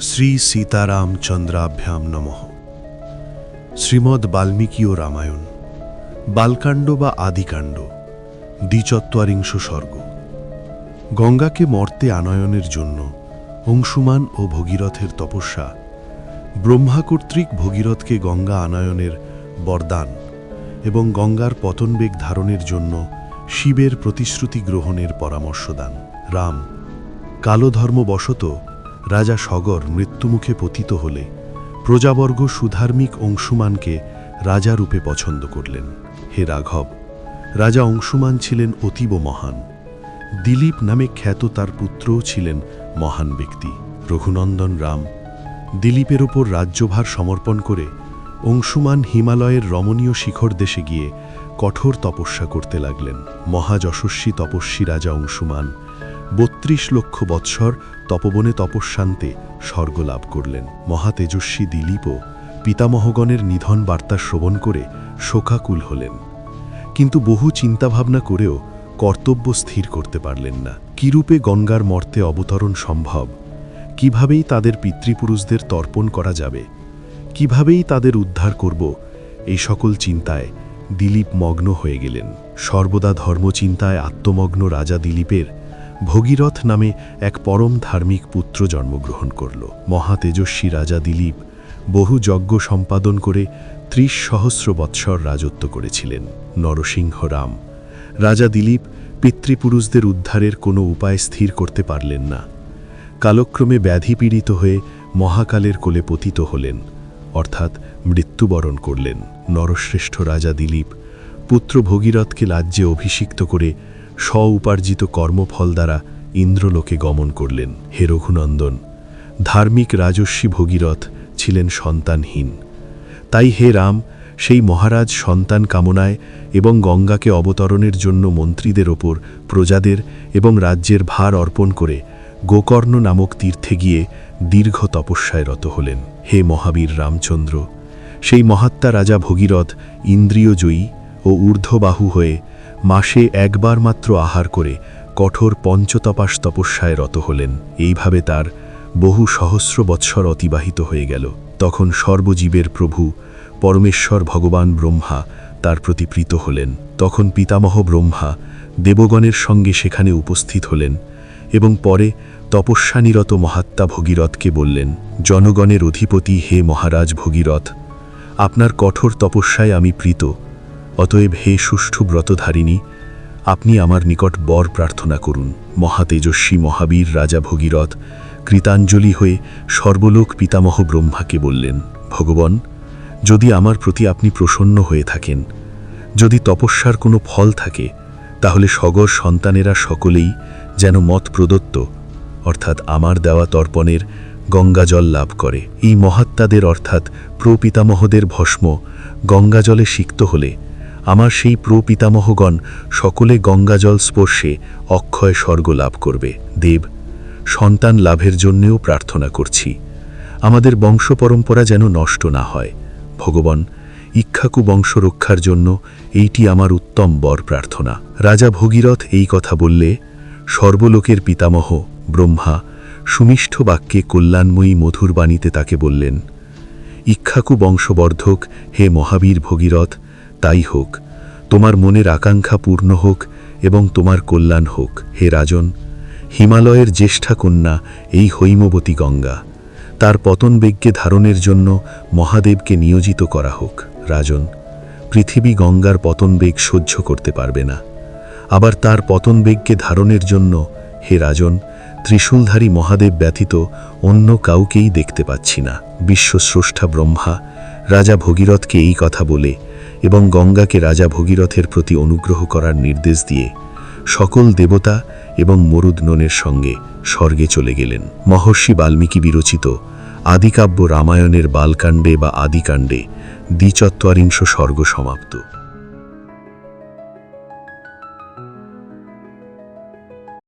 শ্রী সীতারামচন্দ্রাভ্যাম নমঃ। শ্রীমদ্ বাল্মীকি ও রামায়ণ বালকাণ্ড বা আদিকাণ্ড ২৪ সর্গ। গঙ্গাকে মর্তে আনয়নের জন্য অংশুমান ও ভগীরথের তপস্যা, ব্রহ্মা কর্তৃক ভগীরথকে গঙ্গা আনয়নের বরদান এবং গঙ্গার পতনবেগ ধারণের জন্য শিবের প্রতিশ্রুতি গ্রহণের পরামর্শদান। রাম কালধর্মবশত রাজা সগর মৃত্যুমুখে পতিত হলে প্রজাবর্গ সুধার্মিক অংশুমানকে রাজারূপে পছন্দ করলেন। হে রাঘব, রাজা অংশুমান ছিলেন অতীব মহান। দিলীপ নামে খ্যাত তার পুত্রও ছিলেন মহান ব্যক্তি। রঘুনন্দন রাম দিলীপের ওপর রাজ্যভার সমর্পণ করে অংশুমান হিমালয়ের রমণীয় শিখর দেশে গিয়ে কঠোর তপস্যা করতে লাগলেন। মহাযশস্বী তপস্বী রাজা অংশুমান ৩২ লক্ষ বৎসর তপবনে তপস্যান্তে স্বর্গ লাভ করলেন। মহাতেজস্বী দিলীপও পিতামহগণের নিধন বার্তা শ্রবণ করে শোকাকুল হলেন, কিন্তু বহু চিন্তাভাবনা করেও কর্তব্য স্থির করতে পারলেন না। কিরূপে গঙ্গার মর্তে অবতরণ সম্ভব, কিভাবেই তাদের পিতৃপুরুষদের তর্পণ করা যাবে, কিভাবেই তাদের উদ্ধার করব, এই সকল চিন্তায় দিলীপ মগ্ন হয়ে গেলেন। সর্বদা ধর্মচিন্তায় আত্মমগ্ন রাজা দিলীপের ভগীরথ নামে এক পরম ধার্মিক পুত্র জন্মগ্রহণ করল। মহাতেজস্বী রাজা দিলীপ বহু যজ্ঞ সম্পাদন করে ৩০ সহস্র বৎসর রাজত্ব করেছিলেন। নরসিংহ রাম রাজা দিলীপ পিতৃপুরুষদের উদ্ধারের কোনো উপায় স্থির করতে পারলেন না। কালক্রমে ব্যাধিপীড়িত হয়ে মহাকালের কোলে পতিত হলেন, অর্থাৎ মৃত্যুবরণ করলেন। নরশ্রেষ্ঠ রাজা দিলীপ পুত্র ভগীরথকে রাজ্যে অভিষিক্ত করে স্ব উপার্জিত কর্মফল দ্বারা ইন্দ্রলোকে গমন করলেন। হে রঘুনন্দন, ধার্মিক রাজস্বী ভগীরথ ছিলেন সন্তানহীন। তাই হে রাম, সেই মহারাজ সন্তান কামনায় এবং গঙ্গাকে অবতরণের জন্য মন্ত্রীদের ওপর প্রজাদের এবং রাজ্যের ভার অর্পণ করে গোকর্ণ নামক তীর্থে গিয়ে দীর্ঘ তপস্যায় রত হলেন। হে মহাবীর রামচন্দ্র, সেই মহাত্মা রাজা ভগীরথ ইন্দ্রিয়জয়ী ও ঊর্ধ্ববাহু হয়ে মাসে একবার মাত্র আহার করে কঠোর পঞ্চতপাস তপস্যায় রত হলেন। এইভাবে তার বহু সহস্র বৎসর অতিবাহিত হয়ে গেল। তখন সর্বজীবের প্রভু পরমেশ্বর ভগবান ব্রহ্মা তার প্রতি প্রীত হলেন। তখন পিতামহ ব্রহ্মা দেবগণের সঙ্গে সেখানে উপস্থিত হলেন এবং পরে তপস্যানিরত মহাত্মা ভগীরথকে বললেন, জনগণের অধিপতি হে মহারাজ ভগীরথ, আপনার কঠোর তপস্যায় আমি প্রীত। অতএব হে সুষ্ঠু ব্রতধারিণী, আপনি আমার নিকট বর প্রার্থনা করুন। মহাতেজস্বী মহাবীর রাজা ভগীরথ কৃতাঞ্জলি হয়ে সর্বলোক পিতামহ ব্রহ্মাকে বললেন, ভগবান, যদি আমার প্রতি আপনি প্রসন্ন হয়ে থাকেন, যদি তপস্যার কোনো ফল থাকে, তাহলে সগর সন্তানেরা সকলেই যেন মত প্রদত্ত অর্থাৎ আমার দেওয়া তর্পণের গঙ্গাজল লাভ করে। এই মহাত্মাদের অর্থাৎ প্রপিতামহদের ভস্ম গঙ্গাজলে সিক্ত হলে আমার সেই প্রপিতামহগণ সকলে গঙ্গাজল স্পর্শে অক্ষয় স্বর্গ লাভ করবে। দেব, সন্তান লাভের জন্যেও প্রার্থনা করছি, আমাদের বংশ পরম্পরা যেন নষ্ট না হয়। ভগবান, ইক্ষ্বাকু বংশ রক্ষার জন্য এইটি আমার উত্তম বর প্রার্থনা। রাজা ভগীরথ এই কথা বললে সর্বলোকের পিতামহ ব্রহ্মা সুমিষ্ঠ বাক্যে কল্যাণময়ী মধুর বাণীতে তাকে বললেন, ইক্ষ্বাকু বংশবর্ধক হে মহাবীর ভগীরথ, তাই হোক, তোমার মনের আকাঙ্ক্ষা পূর্ণ হোক এবং তোমার কল্যাণ হোক। হে রাজন, হিমালয়ের জ্যেষ্ঠা কন্যা এই হৈমবতী গঙ্গা, তার পতনবেগকে ধারণের জন্য মহাদেবকে নিয়োজিত করা হোক। রাজন, পৃথিবী গঙ্গার পতনবেগ সহ্য করতে পারবে না। আবার তার পতনবেগকে ধারণের জন্য হে রাজন, ত্রিশূলধারী মহাদেব ব্যতীত অন্য কাউকেই দেখতে পাচ্ছি না। বিশ্বস্রষ্টা ব্রহ্মা রাজা ভগীরথকে এই কথা বলে এবং গঙ্গাকে রাজা ভগীরথের প্রতি অনুগ্রহ করার নির্দেশ দিয়ে সকল দেবতা এবং মরুদ্ননের সঙ্গে স্বর্গে চলে গেলেন। মহর্ষি বাল্মীকি বিরচিত আদিকাব্য রামায়ণের বালকাণ্ডে বা আদিকাণ্ডে ৪২ সর্গ সমাপ্ত।